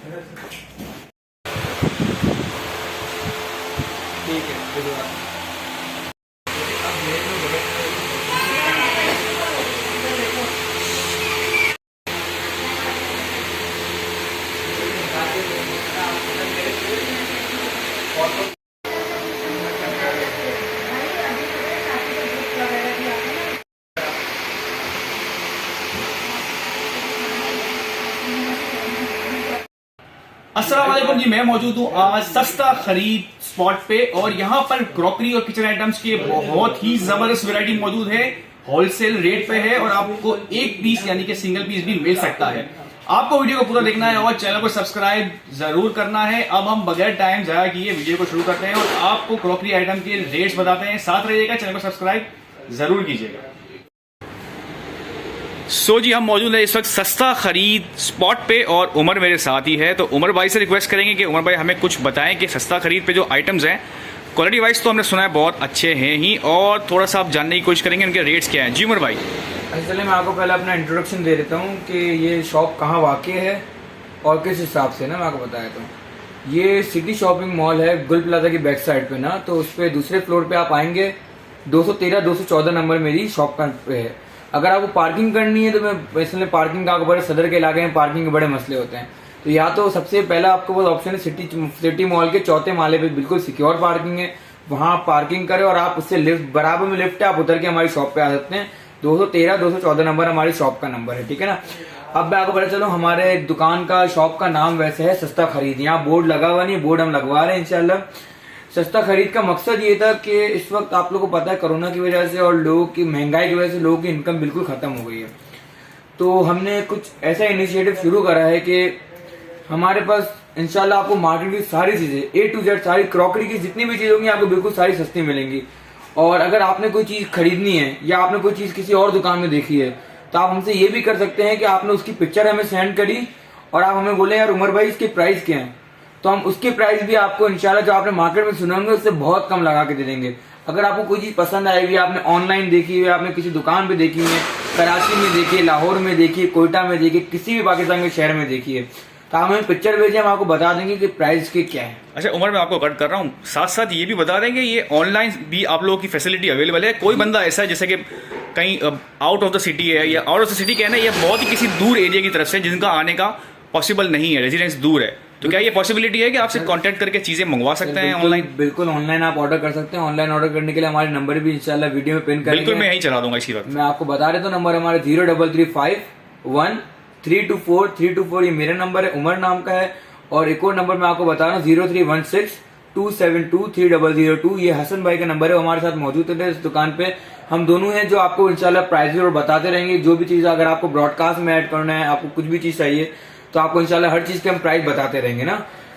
ठीक है। अस्सलाम वालेकुम जी, मैं मौजूद हूँ आज सस्ता खरीद स्पॉट पे और यहाँ पर क्रॉकरी और किचन आइटम्स के बहुत ही जबरदस्त वैरायटी मौजूद है। होलसेल रेट पे है और आपको एक पीस यानी कि सिंगल पीस भी मिल सकता है। आपको वीडियो को पूरा देखना है और चैनल को सब्सक्राइब जरूर करना है। अब हम बगैर टाइम जाया किए वीडियो को शुरू करते हैं और आपको क्रॉकरी आइटम के रेट्स बताते हैं। साथ रहिएगा, चैनल को सब्सक्राइब जरूर कीजिएगा। जी हम मौजूद है इस वक्त सस्ता खरीद स्पॉट पे और उमर मेरे साथ ही है। तो उमर भाई से रिक्वेस्ट करेंगे कि उमर भाई हमें कुछ बताएं कि सस्ता खरीद पे जो आइटम्स हैं क्वालिटी वाइज तो हमने सुना है बहुत अच्छे हैं ही, और थोड़ा सा आप जानने की कोशिश करेंगे उनके रेट्स क्या हैं। जी उमर भाई। चलिए मैं आपको पहले अपना इंट्रोडक्शन दे देता हूँ कि ये शॉप कहाँ वाक़ई है और किस हिसाब से ना मैं आपको बता देता हूँ। ये सिटी शॉपिंग मॉल है गुल प्लाजा की बैक साइड पे ना, तो उस पर दूसरे फ्लोर पे आप आएंगे 213-214 नंबर मेरी शॉप का पे है। अगर आपको पार्किंग करनी है तो मैं इसलिए पार्किंग का बड़े सदर के इलाके में पार्किंग के बड़े मसले होते हैं, तो या तो सबसे पहला आपको वो ऑप्शन है सिटी मॉल के चौथे माले पे बिल्कुल सिक्योर पार्किंग है, वहां आप पार्किंग करें और आप उससे लिफ्ट बराबर में लिफ्ट है, आप उतर के हमारी शॉप पे आ सकते हैं। 213-214 नंबर हमारी शॉप का नंबर है, ठीक है ना। अब मैं आपको पता चलो हमारे दुकान का शॉप का नाम वैसे है सस्ता खरीद। यहाँ बोर्ड लगा हुआ नहीं, बोर्ड हम लगवा रहे हैं इंशाल्लाह। सस्ता खरीद का मकसद ये था कि इस वक्त आप लोगों को पता है कोरोना की वजह से और लोगों की महंगाई की वजह से लोगों की इनकम बिल्कुल खत्म हो गई है, तो हमने कुछ ऐसा इनिशिएटिव शुरू करा है कि हमारे पास इंशाल्लाह आपको मार्केट की सारी चीजें A to Z सारी क्रॉकरी की जितनी भी चीजें होंगी आपको बिल्कुल सारी सस्ती मिलेंगी। और अगर आपने कोई चीज खरीदनी है या आपने कोई चीज किसी और दुकान में देखी है तो आप हमसे ये भी कर सकते हैं कि आपने उसकी पिक्चर हमें सेंड करी और आप हमें बोले यार उमर भाई इसके प्राइस क्या है, तो हम उसके प्राइस भी आपको इंशाल्लाह जो आपने मार्केट में सुने होंगे उससे बहुत कम लगा के दे देंगे। अगर आपको कोई चीज पसंद आएगी, आपने ऑनलाइन देखी है, आपने किसी दुकान पे देखी है, कराची में देखी है, लाहौर में देखी है, कोयटा में देखी है, किसी भी पाकिस्तान के शहर में देखी है, तो आप हमें पिक्चर भेजें, हम आपको बता देंगे कि प्राइस के क्या है। अच्छा उमर, मैं आपको कट कर रहा हूँ, साथ साथ ये भी बता देंगे ये ऑनलाइन भी आप लोगों की फैसिलिटी अवेलेबल है। कोई बंदा ऐसा है जैसे कि कहीं आउट ऑफ द सिटी है या आउट ऑफ द सिटी कहना है या बहुत ही किसी दूर एरिया की तरफ से जिनका आने का पॉसिबल नहीं है, रेजिडेंस दूर है, तो क्या ये पॉसिबिलिटी है कि आपसे कांटेक्ट करके चीजें मंगवा सकते हैं ऑनलाइन? बिल्कुल ऑनलाइन आप ऑर्डर कर सकते हैं। ऑनलाइन ऑर्डर करने के लिए हमारे नंबर भी इंशाल्लाह वीडियो में पिन करेंगे। बिल्कुल मैं यही चला दूंगा इसी वक्त। मैं आपको बता देता हूँ नंबर हमारे 03351324 ये मेरा नंबर है, उमर नाम का है। और एक और नंबर मैं आपको बता रहा हूँ 031627230002 ये हसन भाई का नंबर है, वो हमारे साथ मौजूद है इस दुकान पे। हम दोनों हैं जो आपको इंशाल्लाह प्राइस और बताते रहेंगे। जो भी चीज अगर आपको ब्रॉडकास्ट में ऐड करना है, आपको कुछ भी चीज चाहिए तो आपको इंशाल्लाह हर चीज के हम प्राइस बताते रहेंगे ना।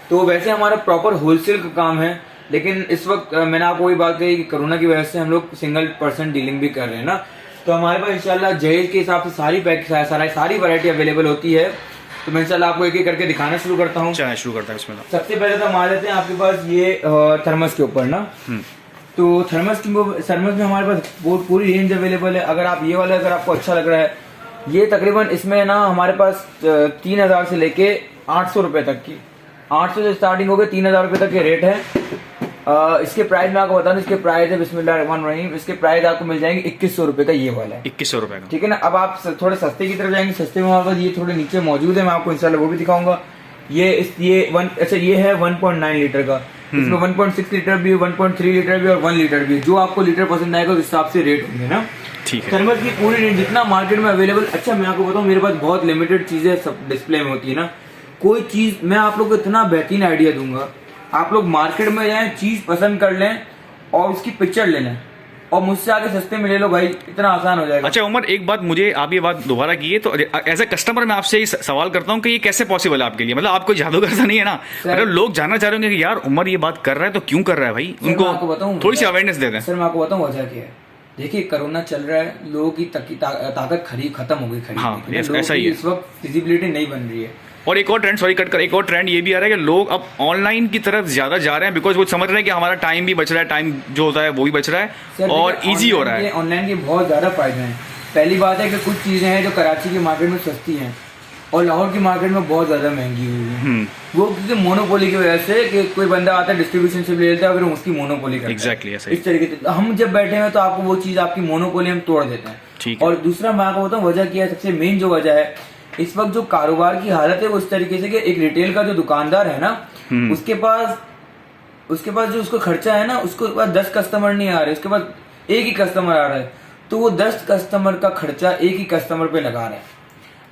तो वैसे हमारा प्रॉपर होलसेल का काम है, लेकिन इस वक्त मैंने आपको वही बात कही कि कोरोना की वजह से हम लोग सिंगल पर्सन डीलिंग भी कर रहे हैं ना, तो हमारे पास इंशाल्लाह जहेज के हिसाब से सारी वैरायटी अवेलेबल होती है। तो मैं इंशाल्लाह आपको एक एक करके दिखाना शुरू करता हूँ। शुरू करता है इसमें। सबसे पहले तो हम आ जाते हैं आपके पास ये थर्मस के ऊपर ना। तो थर्मस में हमारे पास पूरी रेंज अवेलेबल है। अगर आप ये वाला अगर आपको अच्छा लग रहा है, ये तकरीबन इसमें ना हमारे पास 3000 से लेके 800 रुपए तक की, 800 से स्टार्टिंग हो गई 3000 रुपए तक के रेट है। इसके प्राइस मैं आपको बता दूं, इसके प्राइस है बिस्मिल्लाहिर्रहमानिर्रहीम, इसके प्राइस आपको मिल जाएंगे 2100 रुपए का ये वाला है। 2100 रुपए का, ठीक है ना। अब आप थोड़े सस्ते की तरफ जाएंगे, सस्ते में हमारे पास ये थोड़े नीचे मौजूद है, मैं आपको इंशाल्लाह वो भी दिखाऊंगा। ये है 1.9 लीटर का, इसमें 1.6 लीटर भी, 1.3 लीटर भी और 1 लीटर भी। जो आपको लीटर पसंद आएगा उस हिसाब से रेट होंगे ना। ठीक है। थर्मस की पूरी रेंज जितना मार्केट में अवेलेबल। अच्छा मैं आपको बताऊं मेरे पास बहुत लिमिटेड चीजें सब डिस्प्ले में होती है ना। कोई चीज मैं आप लोग को इतना बेहतरीन आइडिया दूंगा, आप लोग मार्केट में जाएं, चीज पसंद कर लें और उसकी पिक्चर ले लें और मुझसे आगे सस्ते में ले लो भाई, इतना आसान हो जाएगा। अच्छा उमर, एक बात मुझे आप ये बात दोबारा की है तो एज ए कस्टमर मैं आपसे सवाल करता हूँ कि ये कैसे पॉसिबल है आपके लिए? मतलब आपको जादूगर सा नहीं है ना, मतलब लोग जानना चाह रहे होंगे कि यार उमर ये बात कर रहा है तो क्यों कर रहा है भाई, उनको थोड़ी सी अवेयरनेस दे दें। सर मैं आपको बताऊं वजह क्या है। देखिए कोरोना चल रहा है, लोगों की ताकत खत्म हो गई खरीदने की। ऐसा ही है। इस वक्त फिजिबिलिटी नहीं बन रही है। और एक और ट्रेंड, सॉरी कट कर, एक और ट्रेंड ये भी आ रहा है कि लोग अब ऑनलाइन की तरफ ज्यादा जा रहे हैं, बिकॉज वो समझ रहे हैं कि हमारा टाइम भी बच रहा है, टाइम जो होता है वो भी बच रहा है और इजी हो रहा है। ऑनलाइन के बहुत ज्यादा फायदे हैं। पहली बात है कि कुछ चीजें हैं जो कराची की मार्केट में सस्ती हैं, और लाहौर की मार्केट में बहुत ज्यादा महंगी हुई है। वो क्योंकि मोनोपोली की वजह से कि कोई बंदा आता है डिस्ट्रीब्यूशन से ले लेता है, फिर उसकी मोनोपोली करता है। एग्जैक्टली ऐसा इस तरीके से हम जब बैठे हैं तो आपको वो चीज आपकी मोनोपोली हम तोड़ देते हैं। ठीक है। और दूसरा मैं आपको बताऊं वजह क्या है, सबसे मेन जो वजह है इस वक्त जो कारोबार की हालत है वो इस तरीके से कि एक रिटेल का जो दुकानदार है ना, उसके पास जो उसका खर्चा है ना, उसके पास 10 कस्टमर नहीं आ रहे, उसके पास एक ही कस्टमर आ रहा है, तो वो 10 कस्टमर का खर्चा एक ही कस्टमर पे लगा रहा है।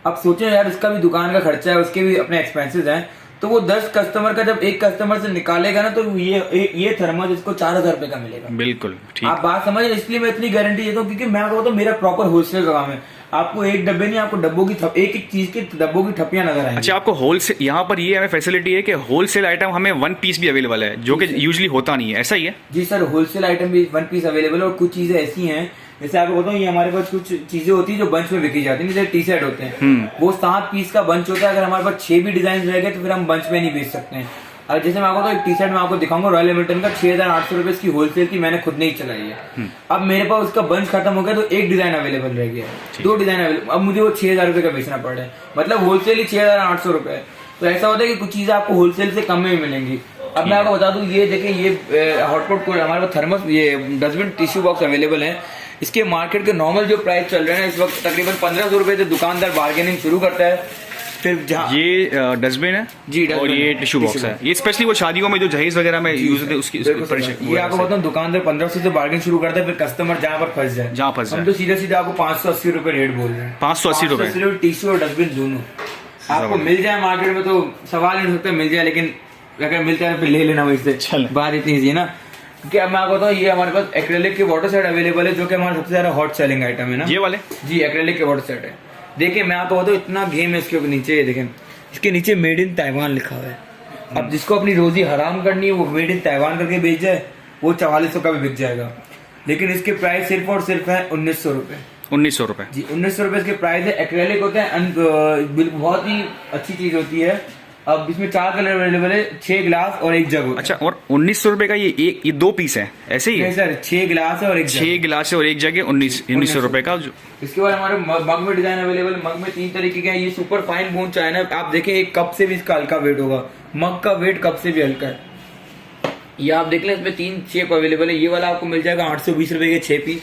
अब सोचो यार, इसका भी दुकान का खर्चा है, उसके भी अपने एक्सपेंसेस हैं, तो वो 10 कस्टमर का जब एक कस्टमर से निकालेगा ना, तो ये थर्मस इसको 4000 रुपए का मिलेगा। बिल्कुल ठीक। आप बात समझ, इसलिए मैं इतनी गारंटी देता हूँ क्योंकि मैं आपको बताऊं मेरा प्रॉपर होलसेल का काम है। आपको एक डब्बे नहीं, आपको डब्बों की एक एक चीज के डब्बों की ठप्पियां नजर आएंगी। अच्छा, आपको होलसेल यहाँ पर ये हमें फैसिलिटी है कि होलसेल आइटम हमें 1 पीस भी अवेलेबल है, जो कि यूजुअली होता नहीं है, ऐसा ही है? जी सर, होलसेल आइटम भी 1 पीस अवेलेबल है। और कुछ चीजें ऐसी हैं, जैसे आपको बताऊं, ये हमारे पास कुछ चीजें होती है जो बंच में बिकी जाती है, जैसे टी शर्ट होते हैं, वो 7 पीस का बंच होता है। अगर हमारे पास 6 भी डिजाइन रह गए तो फिर हम बंच में नहीं बेच सकते हैं। और जैसे मैं आपको एक टी शर्ट में आपको दिखाऊंगा रॉयल हैमिल्टन का 6800 रुपए की होलसेल की, मैंने खुद नहीं चलाई है। अब मेरे पास उसका बंच खत्म हो गया तो एक डिजाइन अवेलेबल रह गया, 2 डिजाइन अवेलेबल, अब मुझे वो 6000 रुपए का बेचना पड़ रहा है, मतलब होलसेल ही 6800 रुपए। तो ऐसा होता है कि कुछ चीजें आपको होलसेल से कम में मिलेंगी। अब मैं आपको बता दूं, ये देखिए, ये हॉटपॉट को हमारे पास थर्मस, ये डस्टबिन टिश्यू बॉक्स अवेलेबल है। इसके मार्केट के नॉर्मल जो प्राइस चल रहे हैं इस वक्त तकरीबन 1500 रुपए से दुकानदार बार्गेनिंग शुरू करता है। फिर ये डस्टबिन है जी, और ये टिश्यू बॉक्स है, ये स्पेशली वो शादियों में जो जहेज वगैरह में यूज होते हैं उसकी ये आपको बताऊं, दुकानदार 1500 से बार्गेन शुरू करता है, फिर कस्टमर जहाँ पर फंस जाए, हम तो सीधा आपको 580 रुपए रेट बोल रहे हैं। 580 रुपए टिश्यू और डस्टबिन दोनों आपको मिल जाए मार्केट में, तो सवाल नहीं सकता मिल जाए, लेकिन अगर मिलता है फिर ले लेना वही से। बात इतनी सी है ना। क्या मैं आपको बताऊं, ये हमारे पास एक्रेलिक के वाटर सेट अवेलेबल है, जो कि हमारा सबसे ज्यादा हॉट सेलिंग आइटम है ना, ये वाले। जी, एक्रेलिक के वाटर सेट है। देखिए मैं आपको बताऊं, इतना गेम है इसके नीचे, ये देखें, इसके नीचे मेड इन ताइवान लिखा हुआ है। अब जिसको अपनी रोजी हराम करनी है वो मेड इन ताइवान करके बेच जाए, वो 4400 का भी बिक जाएगा। लेकिन इसके प्राइस सिर्फ और सिर्फ है 1900 रुपए। 1900 रुपए जी, 1900 रुपए इसके प्राइस है। एक्रेलिक होता है, बहुत ही अच्छी चीज होती है। अब इसमें 4 कलर अवेलेबल है, 6 गिलास और 1 जग। अच्छा, और 1900 रुपए का ये 2 पीस है, ऐसे ही है सर? 6 गिलास है और 1 6 गिलास है और 1 जग है, 1900 रुपए का। इसके बाद हमारे मग में डिजाइन अवेलेबल, मग में 3 तरीके के हैं। ये सुपर फाइन बोन चाइना, आप देखें एक कप से भी इसका हल्का वेट होगा, मग का वेट कप से भी हल्का है। ये आप देख लें, इसमें 3 शेप अवेलेबल है। ये वाला आपको मिल जाएगा 820 रुपए के 6 पीस,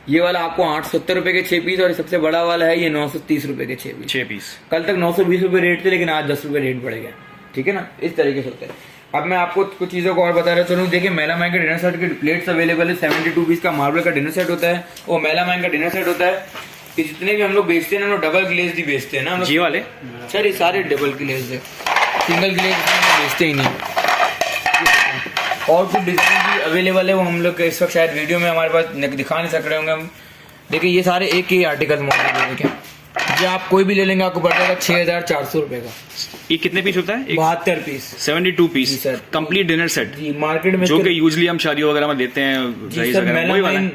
ये वाला आपको 870 रुपए के 6 पीस, और सबसे बड़ा वाला है ये 930 रुपए के 6 पीस। कल तक 920 रुपए रेट थे, लेकिन आज 10 रुपए रेट बढ़ गया। ठीक है ना, इस तरीके से होता है। अब मैं आपको कुछ चीजों को और बता रहा चलूँ। देखिए, मेलामाइन के डिनर सेट के प्लेट्स अवेलेबल है, 72 पीस का मार्बल का डिनर सेट होता है, वो मेलामाइन का डिनर सेट होता है। जितने भी हम लोग बेचते हैं ना, हम लोग डबल ग्लेज ही बेचते हैं ना, जी वाले सर, ये सारे डबल ग्लेज है, सिंगल ग्लेज बेचते ही नहीं। और कुछ डिजाइन भी अवेलेबल है, वो हम लोग इस वक्त शायद वीडियो में हमारे पास दिखा नहीं सक रहे होंगे हम। देखिए, ये सारे एक ही आर्टिकल मौजूद है। देखिए, जो आप कोई भी ले लेंगे आपको पड़ जाएगा 6400 रुपए का। ये कितने पीस होता है? 72 piece, 72 piece sir, complete dinner set. जी, मार्केट में जो कि यूजुअली हम शादियों वगैरह में देते हैं।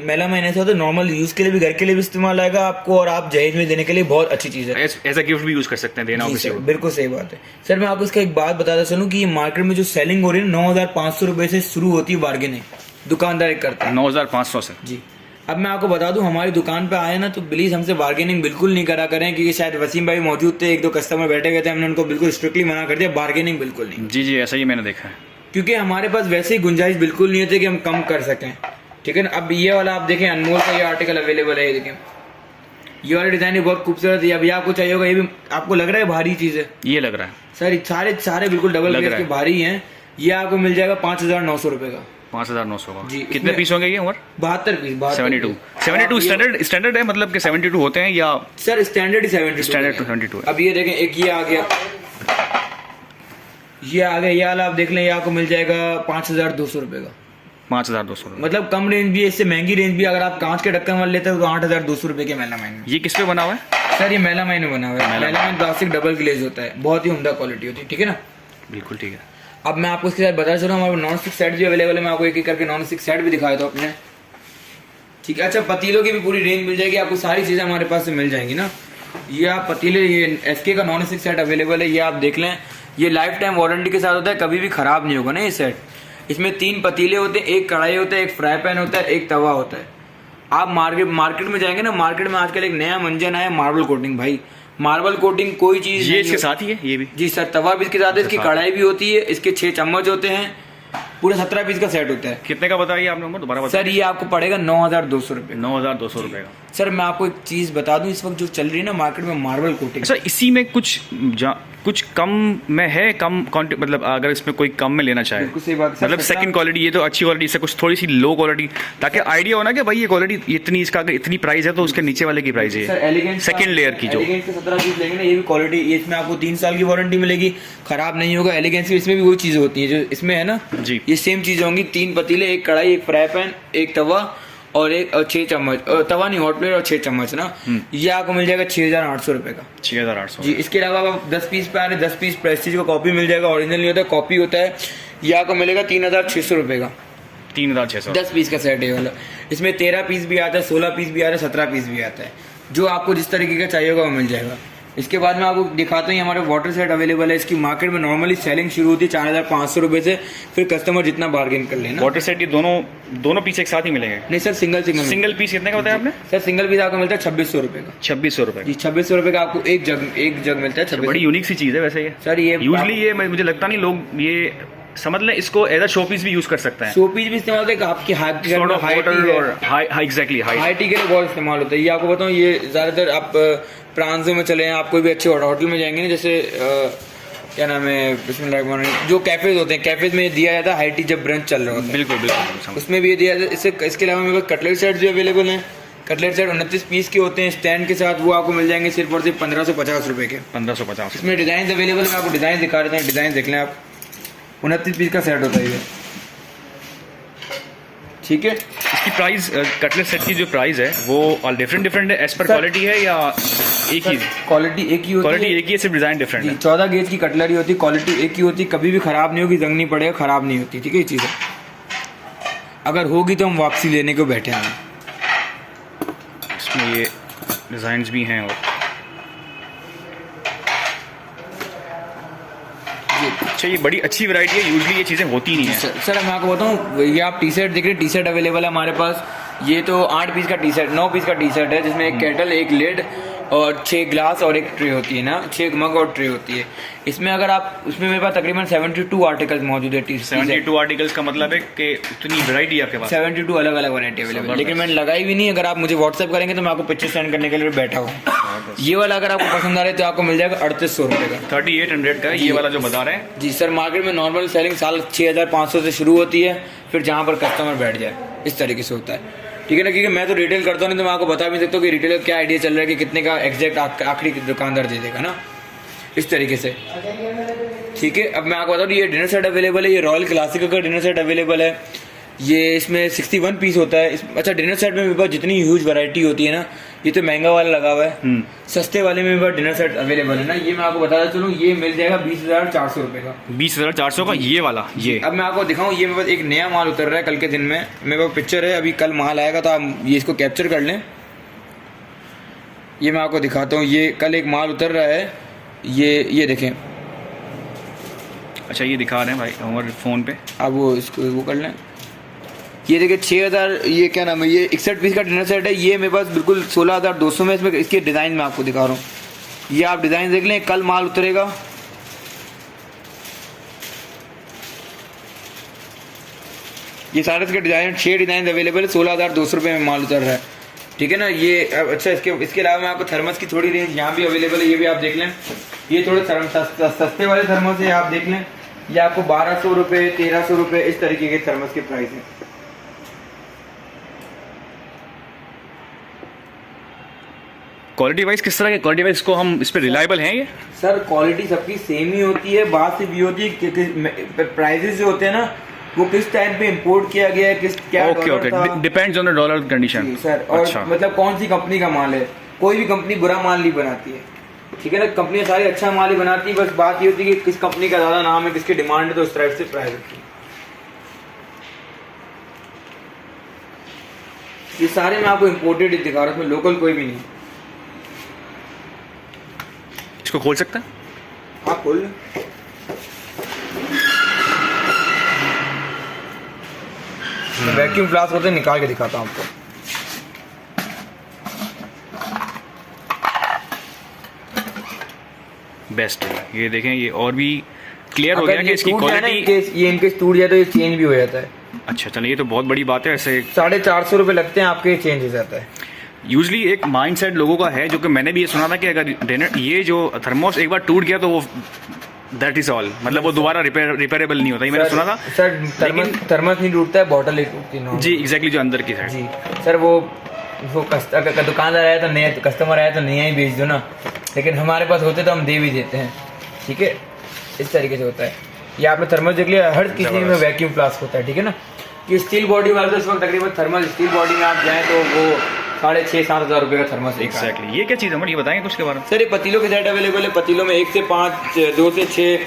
मेलामाइन ऐसा होता है, नॉर्मल यूज के लिए भी, घर के लिए भी इस्तेमाल आएगा आपको, और आप जहेज में देने के लिए बहुत अच्छी चीज है। एज अ गिफ्ट भी यूज कर सकते हैं, देना हो किसी को। बिल्कुल सही बात है सर। मैं आपको इसका एक बात बताता चलूं कि ये मार्केट में जो सेलिंग हो रही है 9500 रुपए से शुरू होती है बार्गेनिंग, दुकानदार करता है 9500 से। जी। अब मैं आपको बता दूं, हमारी दुकान पे आए ना तो प्लीज हमसे बार्गेनिंग बिल्कुल नहीं करा करें, क्योंकि शायद वसीम भाई मौजूद थे, 1-2 कस्टमर बैठे गए थे, हमने उनको बिल्कुल स्ट्रिक्टली मना कर दिया, बार्गेनिंग बिल्कुल नहीं। जी, ऐसा ही मैंने देखा है, क्योंकि हमारे पास वैसे ही गुंजाइश बिल्कुल नहीं होती कि हम कम कर सकें। ठीक है ना। अब ये वाला आप देखें, अनमोल का ये आर्टिकल अवेलेबल है, ये देखें, ये वाला डिजाइन भी बहुत खूबसूरत है। अभी आपको चाहिए होगा, ये भी आपको लग रहा है भारी चीज है, ये लग रहा है सर, सारे बिल्कुल डबल ग्लेज के भारी हैं। ये आपको मिल जाएगा 5900 रुपए का। 5900 का। जी। कितने पीस होंगे ये? 72 पीस। 72 स्टैंडर्ड है, मतलब कि 72 होते हैं या? सर, स्टैंडर्ड ही 72 है। अब ये देखें, एक ये आ गया, ये वाला आप देख लें, ये आपको मिल जाएगा 5200 रुपए का। 5200, मतलब कम रेंज भी है, इससे महंगी रेंज भी। अगर आप कांच के ढक्कन वाले लेते हो तो 8200 रुपए के मेलामाइन में। ये किस पे बना हुआ है? सर, ये मेलामाइन में बना हुआ है। मेलामाइन प्लास्टिक डबल ग्लेज होता है, बहुत ही उम्दा क्वालिटी होती है। ठीक है ना, बिल्कुल ठीक है। अब मैं आपको इसके साथ बता चलूँ, हमारे नॉन स्टिक सेट भी अवेलेबल है। मैं आपको एक एक करके नॉन स्टिक सेट भी दिखाया था अपने। ठीक है। अच्छा, पतीलों की भी पूरी रेंज मिल जाएगी आपको, सारी चीजें हमारे पास से मिल जाएंगी ना। ये आप पतीले, ये एसके का नॉन स्टिक सेट अवेलेबल है, ये आप देख लें। ये लाइफ टाइम वारंटी के साथ होता है, कभी भी खराब नहीं होगा ना ये सेट। इसमें 3 पतीले होते हैं, एक कढ़ाई होता है, एक फ्राई पैन होता है, एक तवा होता है। आप मार्केट में जाएंगे ना, मार्केट में आजकल एक नया मंजन आया, मार्बल कोटिंग। भाई मार्बल कोटिंग कोई चीज ये इसके साथ ही है, ये भी? जी सर, तवा भी इसके साथ है, इसकी कढ़ाई भी होती है, इसके 6 चम्मच होते हैं, पूरा 17 पीस का सेट होता है। कितने का बताइए आप नंबर दोबारा बताइए। सर ये आपको पड़ेगा 9,200 रुपये। 9,200 रुपए का। सर मैं आपको एक चीज बता दूं, इस वक्त जो चल रही है ना मार्केट में मार्बल कोटिंग, अच्छा, इसी में कुछ कम में है, मतलब अगर इसमें कोई कम में लेना चाहे, बिल्कुल सही बात है सर। मतलब सेकंड क्वालिटी, ये तो अच्छी क्वालिटी, इससे कुछ थोड़ी सी लो क्वालिटी, ताकि आइडिया हो ना कि भाई ये क्वालिटी इतनी, इसका अगर इतनी प्राइस है तो उसके नीचे वाले की प्राइस सर है एलिगेंस सेकंड लेयर की जो एलिगेंस के 17 पीस लेंगे ना, ये भी क्वालिटी, इसमें आपको 3 साल की वारंटी मिलेगी, खराब नहीं होगा। एलिगेंस की इसमें भी वही चीज़ होती है जो इसमें है ना जी। ये सेम चीज़ होंगी, 3 पतीले, एक कढ़ाई, एक फ्राई पैन, एक तवा और 6 चम्मच, तवा नहीं हॉट प्लेट, और 6 चम्मच ना, ये आपको मिल जाएगा 6,800 रुपये का। 6,800 जी। इसके अलावा आप 10 पीस पे आ रहे, 10 पीस प्रेस्टीज का कॉपी मिल जाएगा, ओरिजिनल नहीं होता, कॉपी होता है, ये आपको मिलेगा 3,600 रुपये का। 3,600 10 पीस का सेट है वाला। इसमें 13 पीस भी आता है, 16 पीस भी आता है, 17 पीस भी आता है, जो आपको जिस तरीके का चाहिए होगा वो मिल जाएगा। इसके बाद मैं आपको दिखाता हूँ, हमारे वाटर सेट अवेलेबल है। इसकी मार्केट में नॉर्मली सेलिंग शुरू होती है 4,500 रुपये से, फिर कस्टमर जितना बार्गेन कर लेना। वाटर सेट ये दोनों पीस एक साथ ही मिलेंगे? नहीं सर, सिंगल पीस कितने का बताया आपने? सर सिंगल पीस आपको मिलता है 2,600 रुपये का। 2,600 रुपये जी, 2,600 रुपये का आपको एक जग मिलता है। बड़ी यूनिक सी चीज़ है वैसे ये सर। ये यूजली ये मुझे लगता नहीं लोग ये समझ लें, इसको एज अ शो पीस भी यूज कर सकते हैं। शो पीस भी इस्तेमाल होता है, आपकी हाइट के लिए बहुत इस्तेमाल होता है। ये आपको बताऊँ, ये ज़्यादातर आप प्रांसों में चले हैं, आप कोई भी अच्छे होटल में जाएंगे ना, जैसे क्या नाम है, बिस्मिल्लाह, जो कैफेज होते हैं, कैफेज में दिया जाता है हाई टी जब ब्रंच चल रहा होता है। बिल्कुल उसमें भी ये दिया जाता है। इसके अलावा मेरे पास कटलेट सेट भी अवेलेबल हैं। कटलेट सेट 29 पीस के होते हैं स्टैंड के साथ, वो आपको मिल जाएंगे सिर्फ और सिर्फ 1,550 रुपये के। 1,550। इसमें डिज़ाइन अवेलेबल है, मैं आपको डिज़ाइन दिखा देते हैं, डिज़ाइन देख लें आप। 29 पीस का सेट होता है ये, ठीक है। इसकी प्राइस, कटलेट सेट की जो प्राइस है वो ऑल डिफरेंट है एज पर क्वालिटी है या एक ही? क्वालिटी एक ही होती है। क्वालिटी एक ही है, सिर्फ डिजाइन डिफरेंट है। 14 गेज की कटलरी होती है, क्वालिटी एक ही होती है, कभी भी खराब नहीं होगी, जंग नहीं पड़ेगा, खराब नहीं होती, ठीक है। ये चीज़ है, अगर होगी तो हम वापसी लेने को बैठे हैं। इसमें ये डिजाइन्स भी हैं और अच्छा, ये बड़ी अच्छी वैरायटी है, यूजुअली ये चीज़ें होती नहीं है। सर मैं आपको बताऊँ, ये आप टी शर्ट देख रहे हैं, टी शर्ट अवेलेबल है हमारे पास। ये तो 8 पीस का टी शर्ट, 9 पीस का टी शर्ट है, जिसमें एक केटल, एक लिड और 6 ग्लास और एक ट्रे होती है ना, 6 मग और ट्रे होती है। इसमें अगर आप, उसमें मेरे पास तकरीबन 72 आर्टिकल्स मौजूद है। 72 आर्टिकल्स का मतलब है कि इतनी वैरायटी आपके पास? 72 अलग अलग वैरायटी अवेलेबल, लेकिन मैंने लगाई भी नहीं। अगर आप मुझे व्हाट्सएप करेंगे तो मैं आपको पिक्चर सेंड करने के लिए बैठा हूँ। ये वाला अगर आपको पसंद आ रहा है तो आपको मिल जाएगा 3,800 रुपये का। 3,800 का ये वाला जो बता रहे हैं? जी सर, मार्केट में नॉर्मल सेलिंग 6,500 से शुरू होती है, फिर जहाँ पर कस्टमर बैठ जाए, इस तरीके से होता है, ठीक है ना। क्योंकि मैं तो रिटेल करता हूँ, नहीं तो मैं आपको बता भी सकता हूँ कि रिटेल का क्या आइडिया चल रहा है कि कितने का एग्जैक्ट आखिरी दुकानदार दे देगा ना, इस तरीके से, ठीक है। अब मैं आपको बता दूँ, ये डिनर सेट अवेलेबल है, ये रॉयल क्लासिक का डिनर सेट अवेलेबल है। ये इसमें 61 पीस होता है। अच्छा, डिनर सेट में मेरे पास जितनी ह्यूज वैरायटी होती है ना, ये तो महंगा वाला लगा हुआ है, सस्ते वाले में मेरे पास डिनर सेट अवेलेबल है ना। ये मैं आपको बताता चलूँ, ये मिल जाएगा 20,400 रुपये का। 20,400 का ये वाला? ये अब मैं आपको दिखाऊं, ये मेरे पास एक नया माल उतर रहा है कल के दिन में, मेरे पास पिक्चर है, अभी कल माल आएगा तो आप ये इसको कैप्चर कर लें। ये मैं आपको दिखाता हूँ, ये कल एक माल उतर रहा है, ये देखें। अच्छा, ये दिखा रहे हैं भाई हमारे फ़ोन पे, आप वो इसको वो कर लें। ये देखिए 6,000, ये क्या नाम है, ये 61 पीस का डिनर सेट है। ये मेरे पास बिल्कुल 16,200 में, इसमें इसके डिज़ाइन मैं आपको दिखा रहा हूँ। ये आप डिज़ाइन देख लें, कल माल उतरेगा। ये सारे इसके डिज़ाइन, 6 डिज़ाइन अवेलेबल है, 16,200 रुपये में माल उतर रहा है, ठीक है ना। ये अच्छा, इसके अलावा मैं आपको थर्मस की थोड़ी रेंज यहाँ भी अवेलेबल है, ये भी आप देख लें। ये थोड़े सस्ते वाले थर्मस है, आप देख लें। ये आपको 1,200 रुपये, 1,300 रुपये, इस तरीके के थर्मस के प्राइस हैं। क्वालिटी वाइज किस तरह के, क्वालिटी वाइज को हम इस पे रिलायबल हैं? ये सर क्वालिटी सबकी सेम ही होती है, बात सिर्फ ये होती है कि प्राइसेस जो होते हैं ना, वो किस टाइम पे इंपोर्ट किया गया है, किस क्या okay, depends on the dollar condition sir. और अच्छा, मतलब कौन सी कंपनी का माल है। कोई भी कंपनी बुरा माल नहीं बनाती है, ठीक है ना। कंपनियां सारी अच्छा माल ही बनाती है, बस बात ये होती है कि किस कंपनी का ज्यादा नाम है, किसकी डिमांड है, तो उस तरह से प्राइस होती है। ये सारे मैं आपको इम्पोर्टेड दिखा रहा हूँ, उसमें लोकल कोई भी नहीं। इसको खोल सकते हैं? हाँ खोल लें। वैक्यूम फ्लास्क होते हैं, निकाल के दिखाता हूँ आपको। बेस्ट है। ये देखें, ये और भी क्लियर हो गया कि इसकी क्वालिटी, ये इनके टूट जाए तो ये चेंज भी हो जाता है। अच्छा चलिए, ये तो बहुत बड़ी बात है। ऐसे 450 रुपये लगते हैं आपके, चेंज हो जाता है। यूजली एक माइंडसेट लोगों का है, जो कि मैंने भी ये सुना था कि अगर डिनर ये जो थर्मोस एक बार टूट गया तो वो दैट इज ऑल, मतलब वो दोबारा रिपेयरेबल नहीं होता। ये मैंने सुना था सर। थर्मस नहीं टूटता है, बॉटल ही टूटती है। जी एग्जैक्टली, जो अंदर की साइड। जी सर, वो अगर दुकानदार आया तो नया, कस्टमर आया तो नया ही बेच दो ना, लेकिन हमारे पास होते तो हम दे भी देते हैं। ठीक है, इस तरीके से होता है। ये आपने थर्मस देख लिया, हर किसी में वैक्यूम फ्लास्क होता है। ठीक है ना, कि स्टील बॉडी वाले तो इस वक्त तकरीबन थर्मल स्टील बॉडी में आप जाएँ तो वो 6,500-7 हज़ार रुपये का थर्मस। एग्जैक्टली, ये क्या चीज़ है, ये बताएंगे कुछ के बारे में। सर, ये पतीलों के सेट अवेलेबल है। पतीलों में 1 से 5, 2 से 6,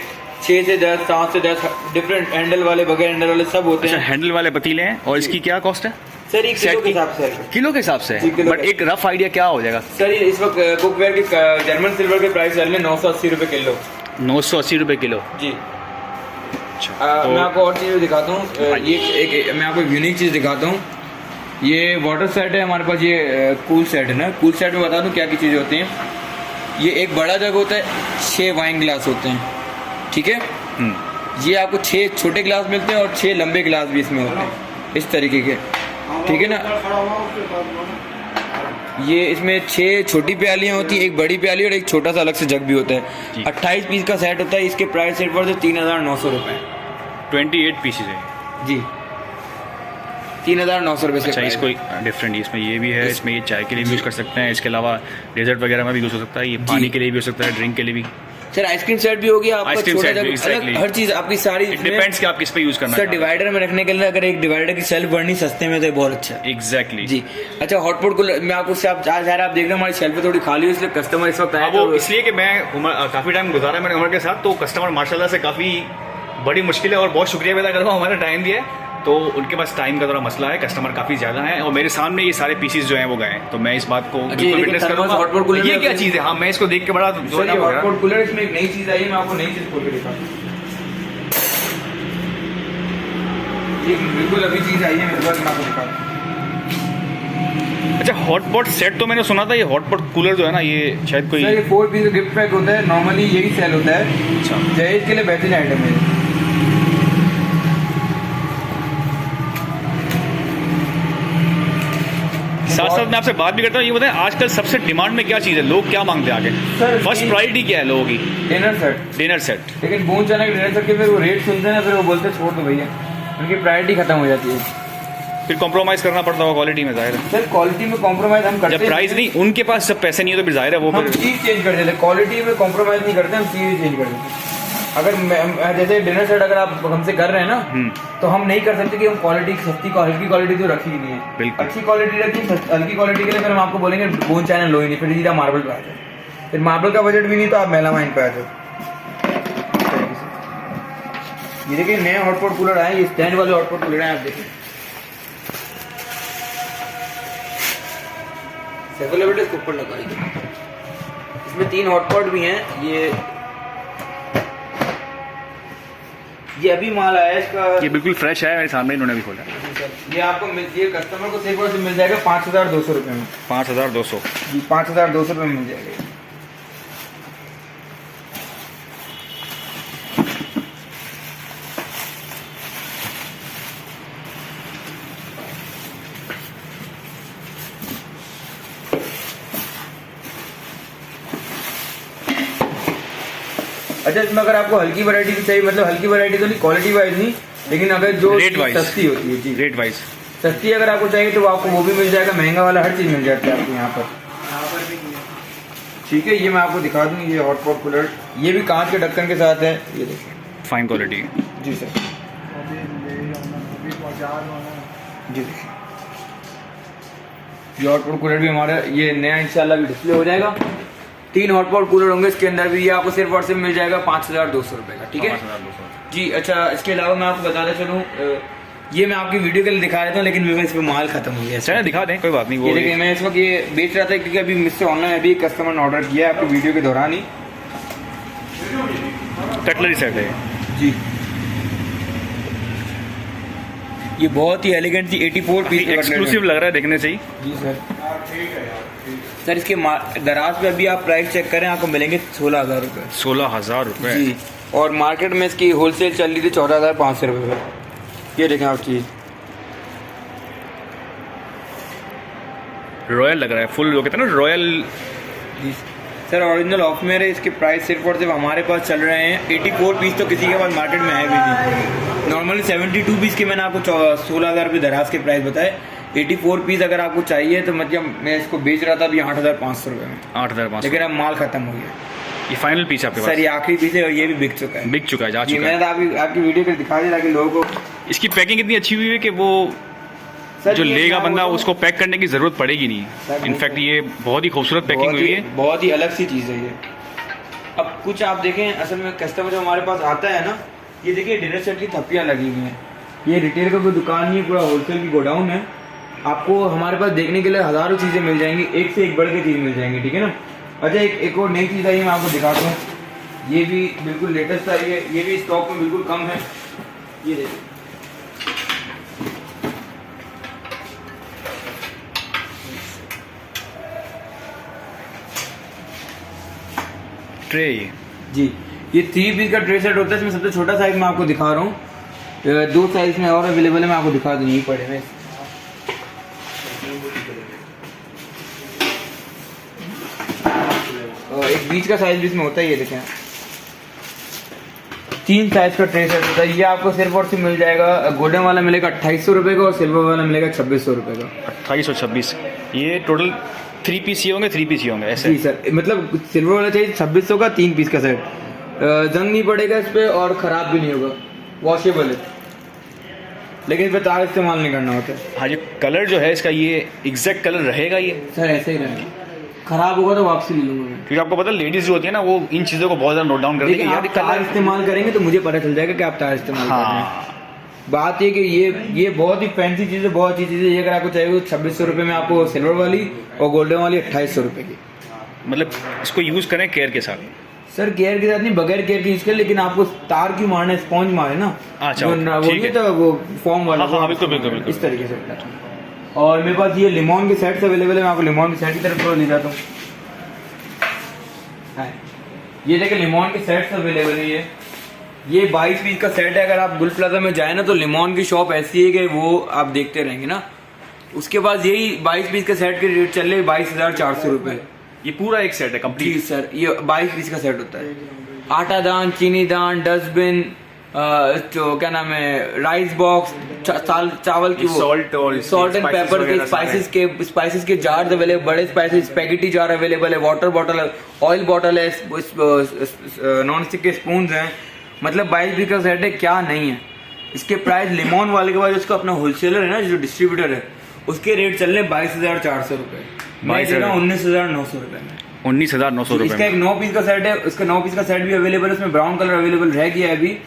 6 से 10, 7 से 10 डिफरेंट हैंडल वाले, बगैर हैंडल वाले सब होते हैं। अच्छा, हैंडल वाले पतीले हैं। और इसकी क्या कॉस्ट है सर? ये किलो के हिसाब से है। किलो के हिसाब से है, बट एक रफ आइडिया क्या हो जाएगा सर? ये इस वक्त कुकवेयर की जर्मन सिल्वर के प्राइस चल रहे हैं 980 रुपये किलो। 980 रुपये किलो। जी। अच्छा, मैं आपको और चीज़ दिखाता हूँ। ये मैं आपको यूनिक चीज़ दिखाता हूँ। ये वाटर सेट है हमारे पास। ये कूल सेट है ना। कूल सेट में बता दूँ क्या क्या चीज़ें होती हैं। ये एक बड़ा जग होता है, 6 वाइन ग्लास होते हैं। ठीक है, ये आपको 6 छोटे ग्लास मिलते हैं और 6 लंबे ग्लास भी इसमें होते हैं, इस तरीके के। ठीक है ना, ये इसमें 6 छोटी प्यालियाँ होती हैं, एक बड़ी प्याली और एक छोटा सा अलग से जग भी होता है। 28 पीस का सेट होता है। इसके प्राइस सेट पर 3,900 रुपये। 28 पीसेज है जी, 3,900 रुपये से। अच्छा, इसको डिफरेंट, इसमें ये भी है, इसमें ये चाय के लिए भी यूज़ कर सकते हैं, इसके अलावा डेजर्ट वगैरह में भी यूज़ हो सकता है, ये पानी के लिए भी हो सकता है, ड्रिंक के लिए भी। सर, आइसक्रीम सेट भी हो गया आपका, आइसक्रीम छोटा सेट भी, अलग, exactly. हर चीज़ आपकी सारी। डिपेंड्स कि आप किस पे यूज़ करना सर, डिवाइडर में रखने के लिए अगर एक डिवाइडर की शेल्फ बढ़नी सस्ते में तो ये बहुत अच्छा है। एग्जैक्टली जी। अच्छा, हॉटपॉट को मैं आपको आप आप देख रहे हैं हमारी शेल्फ पे थोड़ी खाली है, इसलिए कस्टमर इस वक्त आया। वो इसलिए कि मैं काफ़ी टाइम गुजारा मैंने उमर के साथ, तो कस्टमर माशाल्लाह से काफ़ी बड़ी मुश्किल है, और बहुत शुक्रिया अदा करता हूँ, हमारा टाइम दिया है। तो उनके पास टाइम का थोड़ा मसला है, कस्टमर काफ़ी ज़्यादा है, और मेरे सामने ये सारे पीसेज जो हैं वो गए हैं, तो मैं इस बात को बिल्कुल विटनेस करूँगा। ये क्या चीज़ है? हाँ, मैं इसको देख के बड़ा हॉटपॉट कूलर, इसमें एक नई चीज़ आई है, मैं आपको नई चीज़ खोल के दिखाता हूँ। ये बिल्कुल अभी चीज़ आई है मेरे पास, मैं आपको दिखाता हूँ। अच्छा, हॉटपॉट सेट तो मैंने सुना था, ये हॉटपॉट कूलर जो है ना, ये शायद कोई सर, ये 4 पीस गिफ्ट पैक होता है। नॉर्मली यही सेल होता है। अच्छा, दहेज के लिए बेहतरीन आइटम है। साथ साथ मैं आपसे बात भी करता हूँ, ये बताएं आजकल सबसे डिमांड में क्या चीज़ है, लोग क्या मांगते हैं आगे? फर्स्ट प्रायोरिटी क्या है लोगों की? Dinner set. Dinner set. लेकिन बोन चाना के डिनर सेट के फिर वो रेट सुनते हैं ना, फिर वो बोलते हैं छोड़ दो भैया, उनकी प्रायोरिटी खत्म हो जाती है। फिर कॉम्प्रोमाइज़ करना पड़ता होगा क्वालिटी में, जाहिर है। सर, क्वालिटी में कॉम्प्रोमाइज़ हम करते हैं। जब प्राइस नहीं, उनके पास जब पैसे नहीं हो तो फिर जाहिर है वो हम चीज़ चेंज कर देते हैं। क्वालिटी में कॉम्प्रोमाइज़ नहीं करते, हम चीज़ चेंज कर देते हैं। अगर जैसे डिनर सेट अगर आप हमसे कर रहे हैं ना, तो हम नहीं कर सकते कि हम क्वालिटी सस्ती हल्की क्वालिटी तो रखी ही नहीं है। अच्छी क्वालिटी रखी, हल्की क्वालिटी के लिए फिर हम आपको बोलेंगे बोन चाइना लो ही नहीं, फिर सीधा मार्बल पे आ जाए। फिर मार्बल का बजट भी नहीं तो आप मेलामाइन पे आ जाओ। ये देखिए नए हॉटपॉट कूलर आए, ये स्टैंड वाले हॉटपॉट कूलर हैं, आप देखिए। सर्कुलर इसके ऊपर लगाइए। इसमें 3 हॉटपॉट भी हैं। ये अभी माल आया है इसका, ये बिल्कुल फ्रेश है, मेरे सामने इन्होंने भी खोला। ये आपको ये कस्टमर को सिर्फ और सिर्फ मिल जाएगा 5,200 रुपये में। 5,200 जी, 5,200 रुपये में मिल जाएगा। अच्छा, इसमें अगर आपको हल्की वैरायटी की चाहिए, मतलब हल्की वैरायटी तो नहीं, क्वालिटी वाइज नहीं, लेकिन अगर जो रेट वाइज सस्ती होती है, जी रेट वाइज सस्ती अगर आपको चाहिए तो आपको वो भी मिल जाएगा। महंगा वाला हर चीज़ मिल जाती है आपको यहाँ पर। ठीक है, ये मैं आपको दिखा दूँ। ये हॉटपॉट कूलर, ये भी कांच के ढक्कन के साथ है। ये देखिए, फाइन क्वालिटी। जी सर, जी देखिए, ये हॉटपॉट कूलर भी हमारा ये नया इंशाल्लाह भी डिस्प्ले हो जाएगा। 3 हॉटपॉट कूलर होंगे इसके अंदर भी। ये आपको सिर्फ और सिर्फ मिल जाएगा 5,200 रुपये का। ठीक है जी। अच्छा, इसके अलावा मैं आपको बताना चलूँ, ये मैं आपकी वीडियो के लिए दिखा देता हूँ, लेकिन मेरे इस पर माल खत्म हो गया। चलिए दिखा दें, कोई बात नहीं। ये देखिए, मैं इस वक्त ये बेच रहा था क्योंकि अभी मुझसे ऑनलाइन अभी कस्टमर ने ऑर्डर किया है आपकी वीडियो के दौरान ही। कटलरी सेट है जी, ये बहुत ही एलिगेंट थी। 84 पीस एक्सक्लूसिव लग रहा है देखने से ही। जी सर। सर इसके दराज पे अभी आप प्राइस चेक करें, आपको मिलेंगे 16,000 रुपये। 16,000 रुपये जी, और मार्केट में इसकी होलसेल चल रही थी 14,500 रुपये पे। ये देखें आप चीज़, रॉयल लग रहा है, फुल जो कहते हैं ना रॉयल। जी सर, ओरिजिनल ऑफ में है। इसके प्राइस सिर्फ और सिर्फ हमारे पास चल रहे हैं 84 पीस, तो किसी के पास मार्केट में है भी नहीं। नॉर्मली 72 पीस के मैंने आपको 16,000 रुपये दराज के प्राइस बताए। 84 पीस अगर आपको चाहिए तो मतलब मैं इसको बेच रहा था अभी 8,500 रुपये में। 8,500, लेकिन अब माल खत्म हो गया। ये फाइनल पीस आपके पास? सर ये आखिरी पीस है और ये भी बिक चुका है। बिक चुका है, जा जी, चुका है। मैंने तो आपकी वीडियो को दिखा दिया ताकि लोगों को। इसकी पैकिंग इतनी अच्छी हुई है कि वो सर जो ये लेगा क्या बंदा बोलूं? उसको पैक करने की जरूरत पड़ेगी सर, नहीं। इनफैक्ट ये बहुत ही खूबसूरत पैकिंग हुई है। बहुत ही अलग सी चीज़ है ये। अब कुछ आप देखें, असल में कस्टमर जो हमारे पास आता है ना, ये देखिए डिनर सेट की थप्पियाँ लगी हुई हैं। ये रिटेल का कोई दुकान नहीं है, पूरा होलसेल की गोडाउन है। आपको हमारे पास देखने के लिए हज़ारों चीज़ें मिल जाएंगी, एक से एक बढ़ के चीज़ मिल जाएंगी, ठीक है ना। अच्छा, एक और नई चीज़ आई, मैं आपको दिखाता हूँ। ये भी बिल्कुल लेटेस्ट आई है, ये भी स्टॉक में बिल्कुल कम है। ये देखिए, ट्रे ये जी, ये 3 पीस का ट्रे सेट होता है। इसमें सबसे छोटा साइज मैं आपको दिखा रहा हूँ। 2 साइज में और अवेलेबल है, मैं आपको दिखा दूँ। यही पड़े हुए और एक बीच का साइज भी इसमें होता है। ये देखें, 3 साइज का ट्रे सेट होता है। ये आपको सिर्फ और सिर्फ मिल जाएगा, गोल्डन वाला मिलेगा 2,800 रुपये का और सिल्वर वाला मिलेगा 2,600 रुपये का। 28 और 26, ये टोटल 3 पीस ही होंगे, 3 पीस ही होंगे ऐसे? जी सर, मतलब सिल्वर वाला चाहिए 2,600 का, 3 पीस का सेट। जंग नहीं पड़ेगा इस पे और ख़राब भी नहीं होगा, वॉशेबल है, लेकिन इस पर तार इस्तेमाल नहीं करना होता है। हाँ, ये कलर जो है इसका, ये एग्जैक्ट कलर रहेगा ये? सर ऐसे ही रहेगा, ख़राब होगा तो वापसी ले लूँगा मैं। क्योंकि आपको पता है लेडीज जो होती है ना, वो इन चीज़ों को बहुत ज़्यादा नोट डाउन करती है। यार तार इस्तेमाल करेंगे तो मुझे पता चल जाएगा कि आप तार इस्तेमाल कर रहे हैं। हाँ, बात ये कि ये बहुत ही फैंसी चीज़ है, बहुत अच्छी चीज़ है। ये अगर आपको चाहिए तो 2,600 रुपये में आपको सिल्वर वाली और गोल्डन वाली 2,800 रुपये की। मतलब इसको यूज़ करें केयर के साथ। सर केयर के साथ नहीं, बगैर केयर के यूज कर, लेकिन आपको तार क्यों मारना है, स्पॉन्ज मारे ना। अच्छा, वो ठीक नहीं है। था वो फॉर्म वाला। हाँ, बिल्कुल बिल्कुल बिल्कुल। इस तरीके से होता है। और मेरे पास ये लिमोन के सेट्स अवेलेबल है, मैं आपको लिमोन के सेट की तरफ ले जाता हूँ। ये देखिए लिमोन के सेट्स अवेलेबल है। ये 22 पीस का सेट है। अगर आप गुल प्लाजा में जाए ना तो लिमोन की शॉप ऐसी है कि वो आप देखते रहेंगे ना। उसके बाद यही 22 पीस का सेट के रेट चल रहे 22,400 रुपये। ये पूरा एक सेट है कंप्लीट? जी सर, ये 22 पीस का सेट होता है। आटा दान, चीनी दान, डस्टबिन, तो क्या नाम है, राइस बॉक्स, चावल की सॉल्ट एंड पेपर के स्पाइसेस के जार्स अवेलेबल, बड़े स्पाइसेस स्पैगेटी जार अवेलेबल है, वाटर बॉटल है, ऑयल बॉटल है, नॉन स्टिक के स्पून हैं। मतलब 22 पीस का सेट है, क्या नहीं है। इसके प्राइस लिमोन वाले के बाद उसका अपना होलसेलर है ना, जो डिस्ट्रीब्यूटर है, उसके रेट चल रहे 22,400 रुपये। मैं दे रहा हूँ 19,900 रुपये में। 19,900 रुपये। इसका एक 9 पीस का सेट है, इसका 9 पीस का सेट भी अवेलेबल है। उसमें ब्राउन कलर अवेलेबल रह गया है अभी।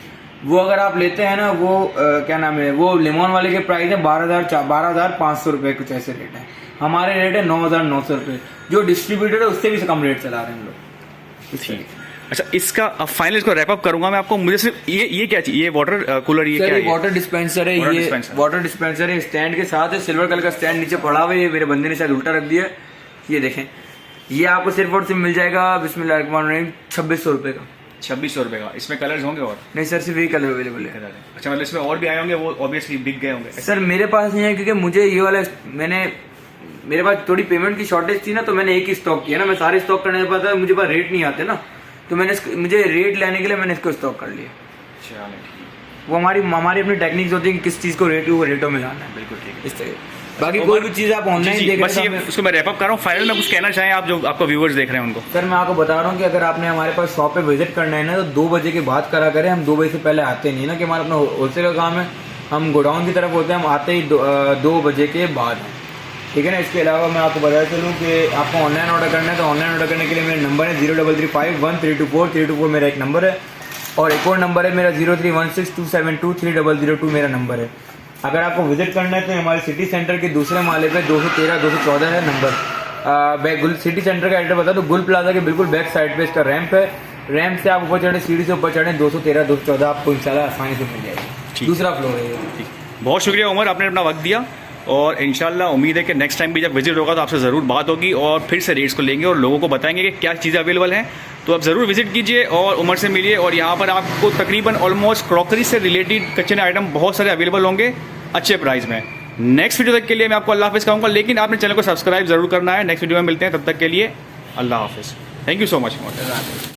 वो अगर आप लेते हैं ना, वो क्या नाम है, वो लिमोन वाले के प्राइस है 12,500 रुपये, कुछ ऐसे रेट है। हमारे रेट है 9,900 रुपये। जो डिस्ट्रीब्यूटर है उससे भी कम रेट चला रहे हैं हम लोग। ठीक। अच्छा, इसका अब फाइनल इसको रैप अप करूंगा मैं आपको। मुझे सिर्फ ये क्या चाहिए, ये वाटर कूलर, ये क्या है? वाटर डिस्पेंसर है। ये वाटर डिस्पेंसर है, स्टैंड के साथ है। सिल्वर कलर का स्टैंड नीचे पड़ा हुआ है, ये मेरे बंदे ने शायद उल्टा रख दिया। ये देखें, ये आपको सिर्फ और सिर्फ मिल जाएगा बिस्मिल्लाह 2,600 रुपये का। 2,600 रुपये का। इसमें कलर्स होंगे और? नहीं सर, सिर्फ यही कलर अवेलेबल है। अच्छा, मतलब इसमें और भी आए होंगे, वो ऑब्वियसली बिक गए होंगे। सर मेरे पास नहीं है, क्योंकि मुझे ये वाला मेरे पास थोड़ी पेमेंट की शॉर्टेज थी ना, तो मैंने एक ही स्टॉक किया ना। मैं सारे स्टॉक करने के बाद मुझे पास रेट नहीं आते ना, तो मुझे रेट लेने के लिए मैंने इसको स्टॉक कर लिया। वो हमारी अपनी टेक्निक्स होती है कि किस चीज़ को रेटों में लाना है। बिल्कुल ठीक है। इस तरह बाकी कोई भी चीज़ आप ऑनलाइन देख रहे हैं। उसको मैं रैप अप कर रहा हूँ। फाइनल में कुछ कहना चाहें आप, जो आपको व्यूअर्स देख रहे हैं उनको? सर मैं आपको बता रहा हूँ कि अगर आपने हमारे पास शॉप पे विजिट करना है ना, तो 2 बजे के बाद करा करें। हम 2 बजे से पहले आते नहीं ना, कि हमारा अपना होलसेल का काम है। हम गोडाउन की तरफ होते हैं, हम आते ही 2 बजे के बाद हैं, ठीक है ना। इसके अलावा मैं आपको बता चलूँ कि आपको ऑनलाइन ऑर्डर करना है, तो ऑनलाइन ऑर्डर करने के लिए मेरा नंबर है 03351324 मेरा एक नंबर है। और एक और नंबर है मेरा 0316272300 मेरा नंबर है। अगर आपको विजिट करना है तो हमारे सिटी सेंटर के दूसरे माले पे 213 214 है नंबर। सिटी सेंटर का एड्रेस बता दो, गुल प्लाजा के बिल्कुल बैक साइड पे इसका रैंप है। रैंप से आप ऊपर चढ़े, सीढ़ी से ऊपर चढ़े, 213 214 आपको इंशाल्लाह आसानी से मिल जाएगी। दूसरा फ्लोर है ये। बहुत शुक्रिया उमर, आपने अपना वक्त दिया। और इंशाल्लाह उम्मीद है कि नेक्स्ट टाइम भी जब विजिट होगा तो आपसे ज़रूर बात होगी और फिर से रेट्स को लेंगे और लोगों को बताएंगे कि क्या चीज़ें अवेलेबल हैं। तो आप ज़रूर विजिट कीजिए और उमर से मिलिए। और यहाँ पर आपको तकरीबन ऑलमोस्ट क्रॉकरी से रिलेटेड किचन आइटम बहुत सारे अवेलेबल होंगे अच्छे प्राइस में। नेक्स्ट वीडियो तक के लिए मैं आपको अल्लाह हाफिज़ कहूँगा, लेकिन आपने चैनल को सब्सक्राइब ज़रूर करना है। नेक्स्ट वीडियो में मिलते हैं, तब तक के लिए अल्लाह हाफिज़। Thank you so much.